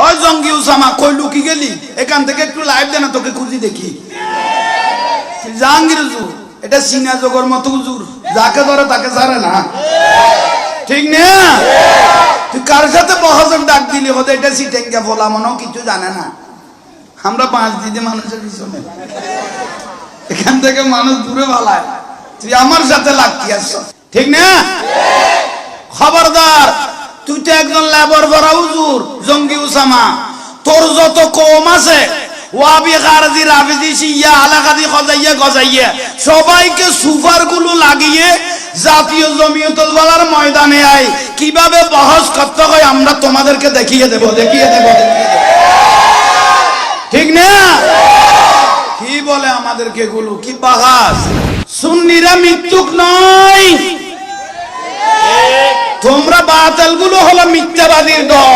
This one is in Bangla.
ওই জঙ্গি উসামা কই লুকি গেলি? এখান থেকে একটু লাইভ দে না, তোকে খুঁজি দেখি। জাহাঙ্গীর হুজুর এটা সিনা জগর মতো হুজুর, যাকে ধরে তাকে ছাড়ে না, ঠিক না? তুই কার সাথে বহজের ডাক দিলি হতে এটা সিটেঙ্গা বলা মনে কিছু জানে না। আমরা 5 দিদি মানুষের পিছনে, এখান থেকে মানুষ দূরে ভালায়, তুই আমার সাথে লাগতি আসছ, ঠিক না? খবরদার, তুই তো একজন লেবার ভরা হুজুর জঙ্গি উসামা, তোর যত কম আছে ওয়াবি গারজি রাফিজি শিয়া আলাকাদি খজাইয়া গজাইয়া সবাইকে সুপার গুলো লাগিয়ে জাতীয় জমিয়তুল ওয়ালার ময়দানে আই কিভাবে বহস করতে হয় আমরা তোমাদেরকে দেখিয়ে দেব, ঠিক না? কি বলে আমাদেরকে গুলো কি বাহাস? সুন্নিরা মৃত্যুক নয়, তোমরা বাতিল গুলো হলো মিথ্যাবাদীর দল।